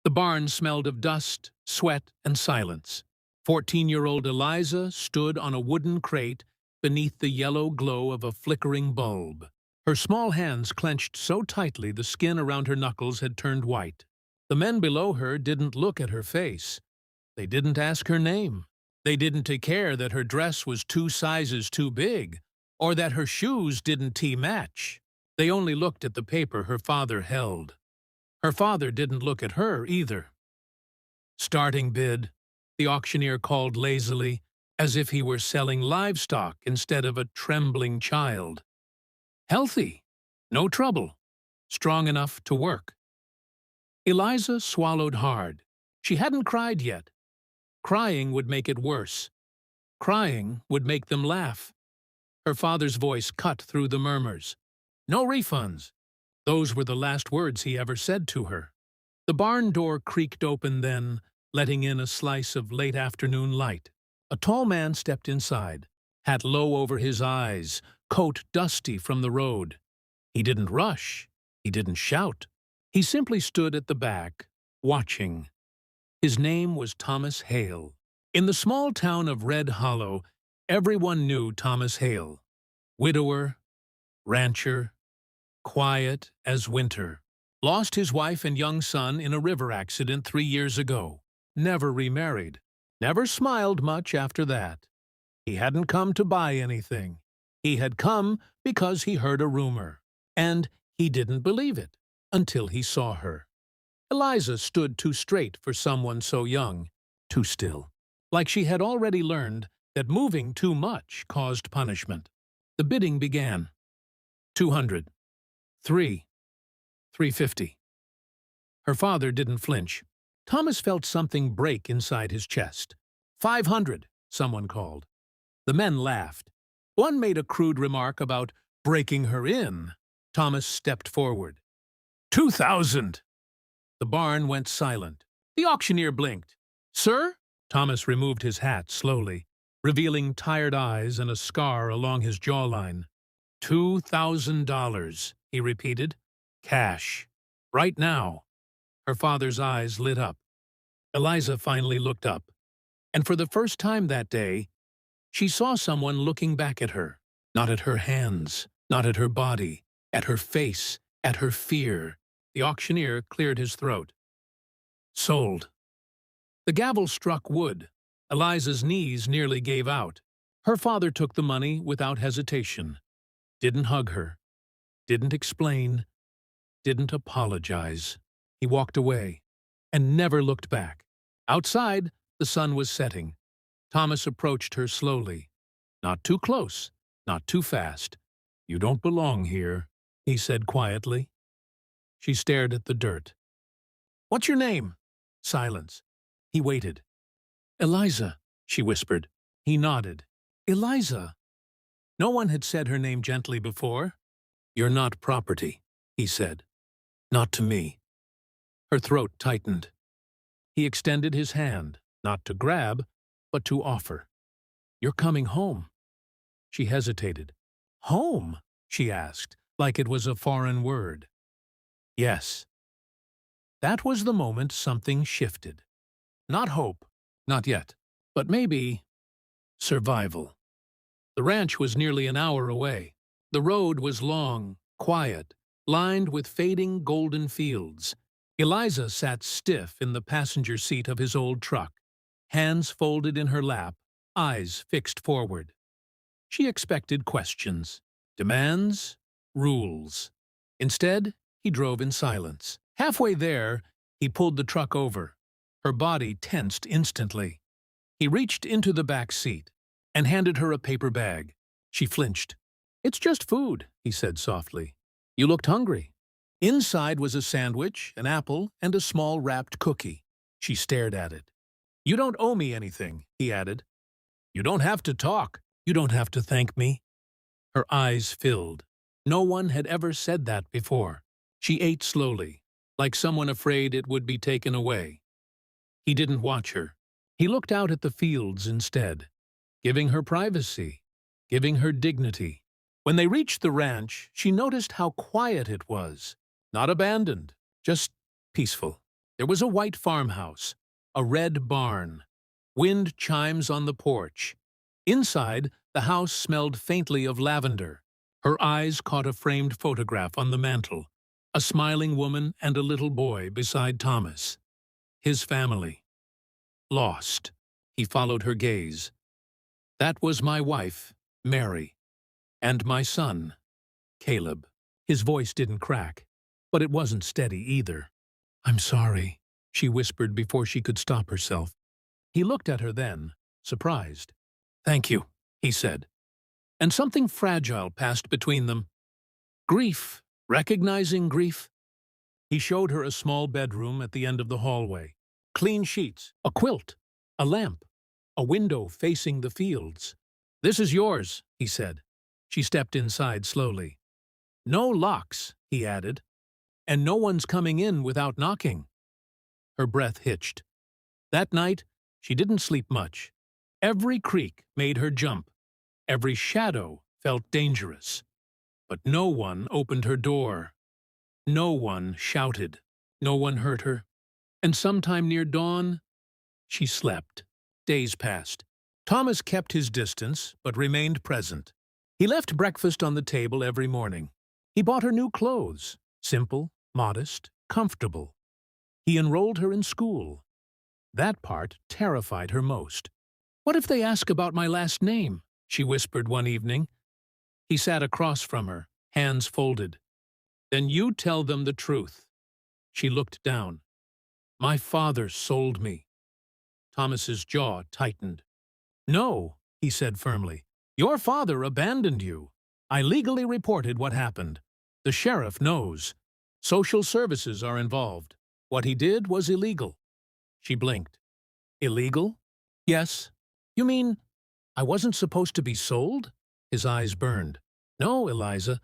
The barn smelled of dust, sweat, and silence. 14-year-old Eliza stood on a wooden crate beneath the yellow glow of a flickering bulb. Her small hands clenched so tightly the skin around her knuckles had turned white. The men below her didn't look at her face. They didn't ask her name. They didn't take care that her dress was 2 sizes too big, or that her shoes didn't match. They only looked at the paper her father held. Her father didn't look at her either. "Starting bid," the auctioneer called lazily, as if he were selling livestock instead of a trembling child. "Healthy, no trouble, strong enough to work." Eliza swallowed hard. She hadn't cried yet. Crying would make it worse. Crying would make them laugh. Her father's voice cut through the murmurs. "No refunds." Those were the last words he ever said to her. The barn door creaked open then, letting in a slice of late afternoon light. A tall man stepped inside, hat low over his eyes, coat dusty from the road. He didn't rush. He didn't shout. He simply stood at the back, watching. His name was Thomas Hale. In the small town of Red Hollow, everyone knew Thomas Hale. Widower, rancher, quiet as winter. Lost his wife and young son in a river accident 3 years ago. Never remarried. Never smiled much after that. He hadn't come to buy anything. He had come because he heard a rumor. And he didn't believe it until he saw her. Eliza stood too straight for someone so young, too still. Like she had already learned that moving too much caused punishment. The bidding began. 200. 350. Her father didn't flinch. Thomas felt something break inside his chest. 500, someone called. The men laughed. One made a crude remark about breaking her in. Thomas stepped forward. 2,000. The barn went silent. The auctioneer blinked. "Sir?" Thomas removed his hat slowly, revealing tired eyes and a scar along his jawline. $2,000, he repeated. Cash. Right now. Her father's eyes lit up. Eliza finally looked up. And for the first time that day, she saw someone looking back at her. Not at her hands, not at her body, at her face, at her fear. The auctioneer cleared his throat. "Sold." The gavel struck wood. Eliza's knees nearly gave out. Her father took the money without hesitation. Didn't hug her. Didn't explain. Didn't apologize. He walked away and never looked back. Outside, the sun was setting. Thomas approached her slowly. Not too close, not too fast. "You don't belong here," he said quietly. She stared at the dirt. "What's your name?" Silence. He waited. "Eliza," she whispered. He nodded. "Eliza." No one had said her name gently before. "You're not property," he said. "Not to me." Her throat tightened. He extended his hand, not to grab, but to offer. "You're coming home." She hesitated. "Home?" she asked, like it was a foreign word. "Yes." That was the moment something shifted. Not hope, not yet, but maybe survival. The ranch was nearly an hour away. The road was long, quiet, lined with fading golden fields. Eliza sat stiff in the passenger seat of his old truck, hands folded in her lap, eyes fixed forward. She expected questions, demands, rules. Instead, he drove in silence. Halfway there, he pulled the truck over. Her body tensed instantly. He reached into the back seat and handed her a paper bag. She flinched. "It's just food," he said softly. "You looked hungry." Inside was a sandwich, an apple, and a small wrapped cookie. She stared at it. "You don't owe me anything," he added. "You don't have to talk. You don't have to thank me." Her eyes filled. No one had ever said that before. She ate slowly, like someone afraid it would be taken away. He didn't watch her. He looked out at the fields instead, giving her privacy, giving her dignity. When they reached the ranch, she noticed how quiet it was. Not abandoned, just peaceful. There was a white farmhouse, a red barn, wind chimes on the porch. Inside, the house smelled faintly of lavender. Her eyes caught a framed photograph on the mantel, a smiling woman and a little boy beside Thomas. His family. Lost. He followed her gaze. That was my wife, Mary, and my son, Caleb. His voice didn't crack, but it wasn't steady either. "I'm sorry," she whispered before she could stop herself. He looked at her then, surprised. "Thank you," he said. And something fragile passed between them. Grief. Recognizing grief. He showed her a small bedroom at the end of the hallway. Clean sheets, a quilt, a lamp, a window facing the fields. "This is yours," he said. She stepped inside slowly. "No locks," he added, "and no one's coming in without knocking." Her breath hitched. That night, she didn't sleep much. Every creak made her jump. Every shadow felt dangerous. But no one opened her door. No one shouted. No one hurt her. And sometime near dawn, she slept. Days passed. Thomas kept his distance, but remained present. He left breakfast on the table every morning. He bought her new clothes, simple, modest, comfortable. He enrolled her in school. That part terrified her most. "What if they ask about my last name?" she whispered one evening. He sat across from her, hands folded. "Then you tell them the truth." She looked down. "My father sold me." Thomas's jaw tightened. "No," he said firmly. "Your father abandoned you. I legally reported what happened. The sheriff knows. Social services are involved. What he did was illegal." She blinked. "Illegal?" "Yes." "You mean I wasn't supposed to be sold?" His eyes burned. "No, Eliza.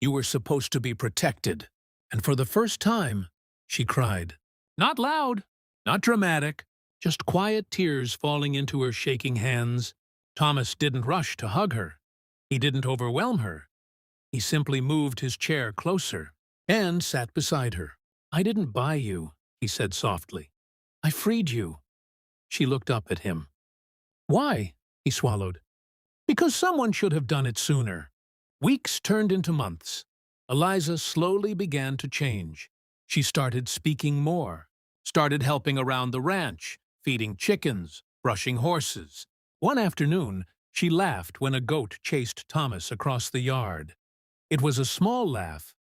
You were supposed to be protected." And for the first time, she cried. Not loud, not dramatic, just quiet tears falling into her shaking hands. Thomas didn't rush to hug her. He didn't overwhelm her. He simply moved his chair closer and sat beside her. "I didn't buy you," he said softly. "I freed you." She looked up at him. "Why?" he swallowed. "Because someone should have done it sooner." Weeks turned into months. Eliza slowly began to change. She started speaking more, started helping around the ranch, feeding chickens, brushing horses. One afternoon, she laughed when a goat chased Thomas across the yard. It was a small laugh,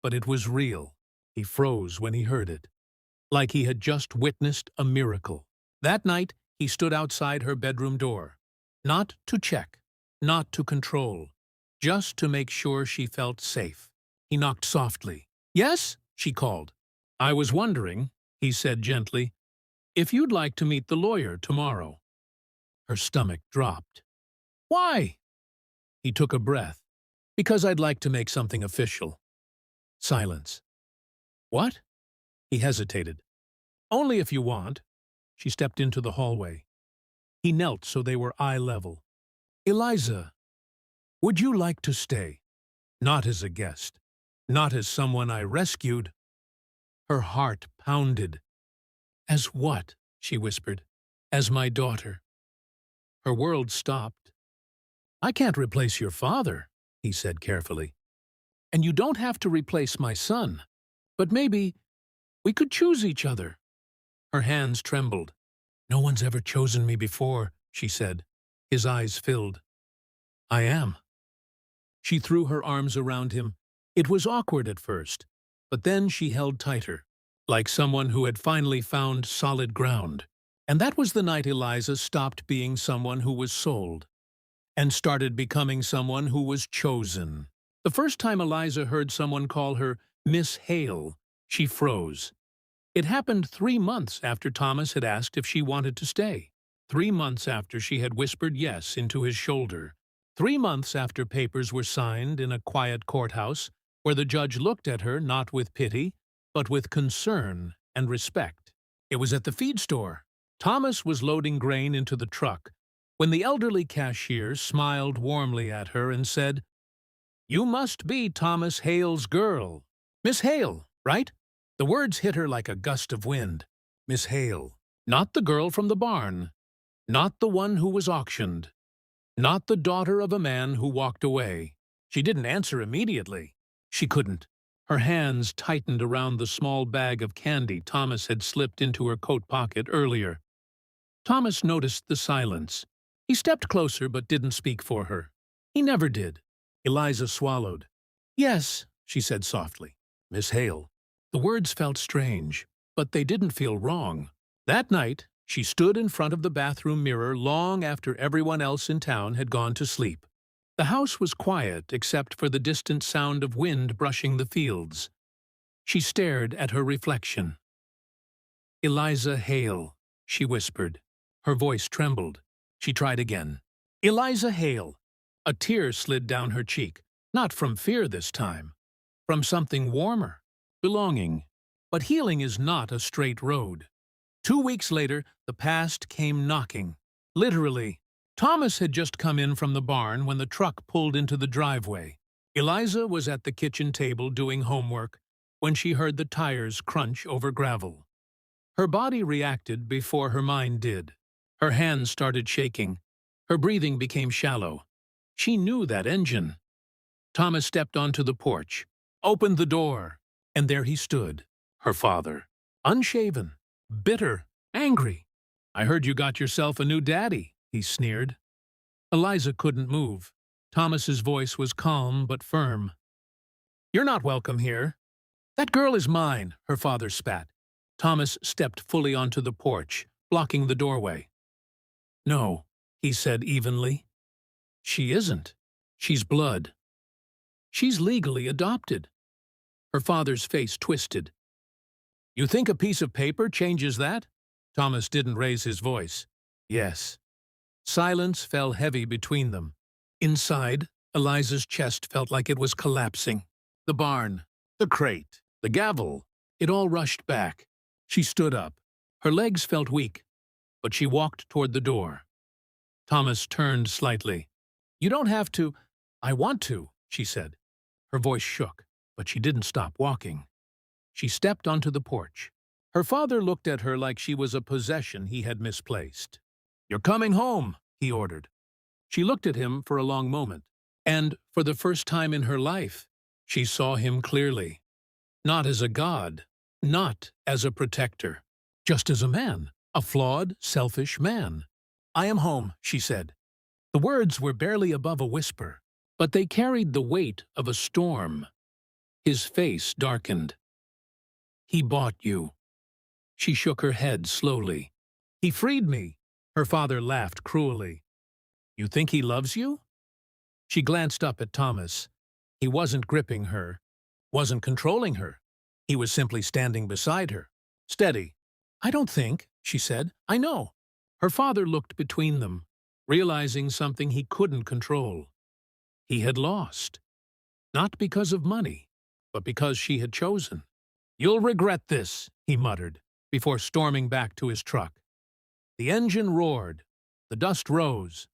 but it was real. He froze when he heard it, like he had just witnessed a miracle. That night, he stood outside her bedroom door, not to check, not to control, just to make sure she felt safe. He knocked softly. "Yes?" she called. "I was wondering," he said gently, "if you'd like to meet the lawyer tomorrow." Her stomach dropped. "Why?" He took a breath. "Because I'd like to make something official." Silence. "What?" He hesitated. "Only if you want." She stepped into the hallway. He knelt so they were eye level. "Eliza, would you like to stay? Not as a guest, not as someone I rescued." Her heart pounded. "As what?" she whispered. "As my daughter." Her world stopped. "I can't replace your father," he said carefully. "And you don't have to replace my son. But maybe we could choose each other." Her hands trembled. "No one's ever chosen me before," she said. His eyes filled. "I am." She threw her arms around him. It was awkward at first, but then she held tighter, like someone who had finally found solid ground. And that was the night Eliza stopped being someone who was sold and started becoming someone who was chosen. The first time Eliza heard someone call her Miss Hale, she froze. It happened 3 months after Thomas had asked if she wanted to stay. 3 months after she had whispered yes into his shoulder. 3 months after papers were signed in a quiet courthouse where the judge looked at her not with pity, but with concern and respect. It was at the feed store. Thomas was loading grain into the truck when the elderly cashier smiled warmly at her and said, "You must be Thomas Hale's girl. Miss Hale, right?" The words hit her like a gust of wind. Miss Hale. Not the girl from the barn. Not the one who was auctioned. Not the daughter of a man who walked away. She didn't answer immediately. She couldn't. Her hands tightened around the small bag of candy Thomas had slipped into her coat pocket earlier. Thomas noticed the silence. He stepped closer but didn't speak for her. He never did. Eliza swallowed. "Yes," she said softly. "Miss Hale." The words felt strange, but they didn't feel wrong. That night, she stood in front of the bathroom mirror long after everyone else in town had gone to sleep. The house was quiet except for the distant sound of wind brushing the fields. She stared at her reflection. "Eliza Hale," she whispered. Her voice trembled. She tried again. "Eliza Hale." A tear slid down her cheek, not from fear this time, from something warmer, belonging. But healing is not a straight road. 2 weeks later, the past came knocking. Literally. Thomas had just come in from the barn when the truck pulled into the driveway. Eliza was at the kitchen table doing homework when she heard the tires crunch over gravel. Her body reacted before her mind did. Her hands started shaking. Her breathing became shallow. She knew that engine. Thomas stepped onto the porch, opened the door, and there he stood, her father, unshaven, bitter, angry. "I heard you got yourself a new daddy," he sneered. Eliza couldn't move. Thomas's voice was calm but firm. "You're not welcome here." "That girl is mine," her father spat. Thomas stepped fully onto the porch, blocking the doorway. "No," he said evenly. "She isn't. She's blood. She's legally adopted." Her father's face twisted. "You think a piece of paper changes that?" Thomas didn't raise his voice. "Yes." Silence fell heavy between them. Inside, Eliza's chest felt like it was collapsing. The barn, the crate, the gavel, it all rushed back. She stood up. Her legs felt weak, but she walked toward the door. Thomas turned slightly. "You don't have to." "I want to," she said. Her voice shook, but she didn't stop walking. She stepped onto the porch. Her father looked at her like she was a possession he had misplaced. "You're coming home," he ordered. She looked at him for a long moment, and, for the first time in her life, she saw him clearly. Not as a god, not as a protector, just as a man, a flawed, selfish man. "I am home," she said. The words were barely above a whisper, but they carried the weight of a storm. His face darkened. "He bought you." She shook her head slowly. "He freed me." Her father laughed cruelly. "You think he loves you?" She glanced up at Thomas. He wasn't gripping her, wasn't controlling her. He was simply standing beside her, steady. "I don't think," she said. "I know." Her father looked between them, realizing something he couldn't control. He had lost. Not because of money, but because she had chosen. "You'll regret this," he muttered, before storming back to his truck. The engine roared. The dust rose.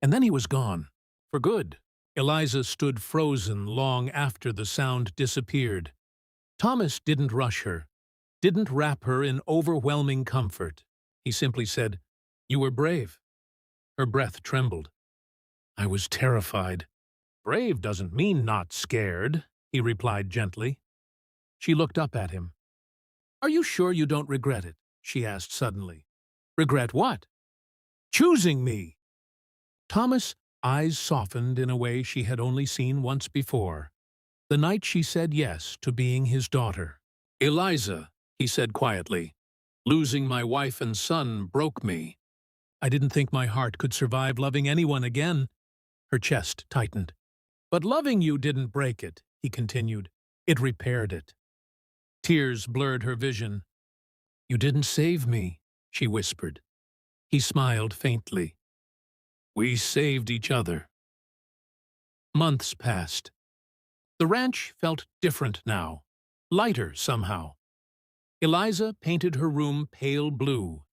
And then he was gone. For good. Eliza stood frozen long after the sound disappeared. Thomas didn't rush her, didn't wrap her in overwhelming comfort. He simply said, "You were brave." Her breath trembled. "I was terrified." "Brave doesn't mean not scared," he replied gently. She looked up at him. "Are you sure you don't regret it?" she asked suddenly. "Regret what?" "Choosing me." Thomas' eyes softened in a way she had only seen once before. The night she said yes to being his daughter. "Eliza," he said quietly, "losing my wife and son broke me. I didn't think my heart could survive loving anyone again." Her chest tightened. "But loving you didn't break it," he continued. "It repaired it." Tears blurred her vision. "You didn't save me," she whispered. He smiled faintly. "We saved each other." Months passed. The ranch felt different now, lighter somehow. Eliza painted her room pale blue.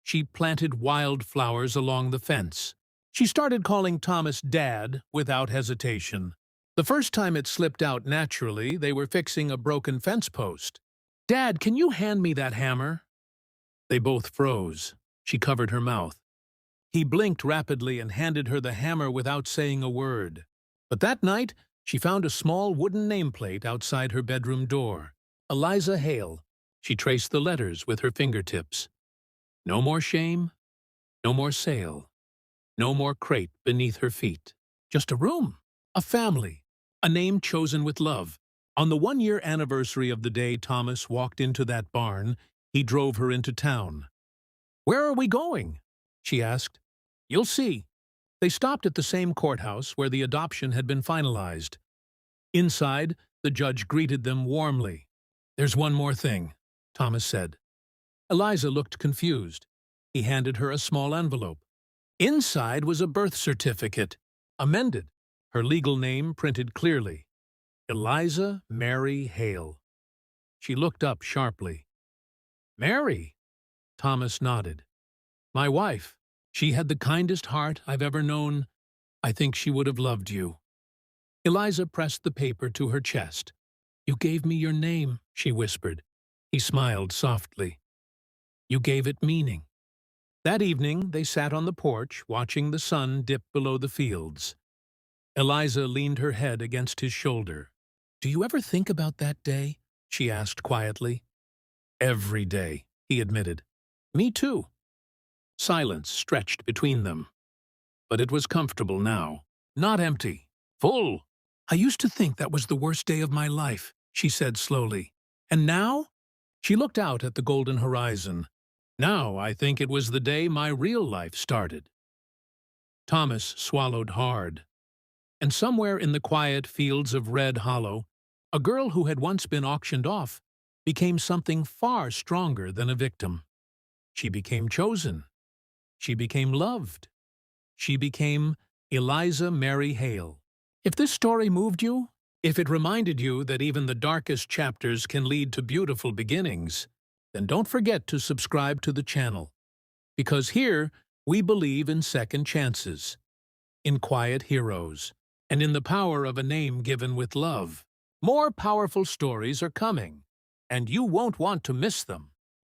She planted wildflowers along the fence. She started calling Thomas Dad without hesitation. The first time it slipped out naturally, they were fixing a broken fence post. "Dad, can you hand me that hammer?" They both froze. She covered her mouth. He blinked rapidly and handed her the hammer without saying a word. But that night, she found a small wooden nameplate outside her bedroom door. Eliza Hale. She traced the letters with her fingertips. No more shame, no more sale, no more crate beneath her feet. Just a room, a family, a name chosen with love. On the 1-year anniversary of the day Thomas walked into that barn, he drove her into town. "Where are we going?" she asked. "You'll see." They stopped at the same courthouse where the adoption had been finalized. Inside, the judge greeted them warmly. "There's one more thing," Thomas said. Eliza looked confused. He handed her a small envelope. Inside was a birth certificate, amended, her legal name printed clearly. Eliza Mary Hale. She looked up sharply. "Mary?" Thomas nodded. "My wife. She had the kindest heart I've ever known. I think she would have loved you." Eliza pressed the paper to her chest. "You gave me your name," she whispered. He smiled softly. "You gave it meaning." That evening, they sat on the porch, watching the sun dip below the fields. Eliza leaned her head against his shoulder. "Do you ever think about that day?" she asked quietly. "Every day," he admitted. "Me too." Silence stretched between them. But it was comfortable now, not empty, full. "I used to think that was the worst day of my life," she said slowly. "And now?" She looked out at the golden horizon. "Now I think it was the day my real life started." Thomas swallowed hard. And somewhere in the quiet fields of Red Hollow, a girl who had once been auctioned off became something far stronger than a victim. She became chosen. She became loved. She became Eliza Mary Hale. If this story moved you, if it reminded you that even the darkest chapters can lead to beautiful beginnings, then don't forget to subscribe to the channel. Because here, we believe in second chances, in quiet heroes, and in the power of a name given with love. More powerful stories are coming, and you won't want to miss them.